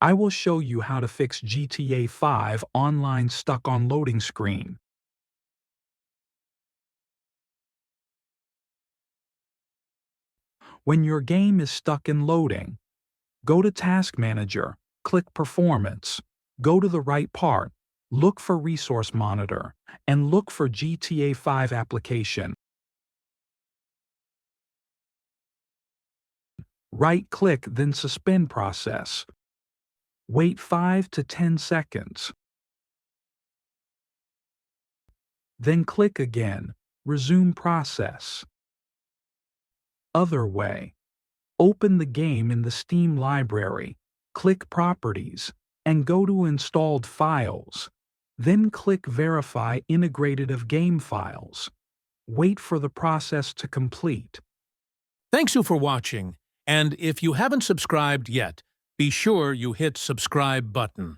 I will show you how to fix GTA 5 online stuck on loading screen. When your game is stuck in loading, go to Task Manager, click Performance, go to the right part, look for Resource Monitor, and look for GTA 5 application. Right-click, then Suspend Process. Wait 5 to 10 seconds. Then click again, Resume Process. Other way. Open the game in the Steam library, click Properties, and go to Installed Files. Then click Verify Integrated of Game Files. Wait for the process to complete. Thanks you for watching, and if you haven't subscribed yet, be sure you hit subscribe button.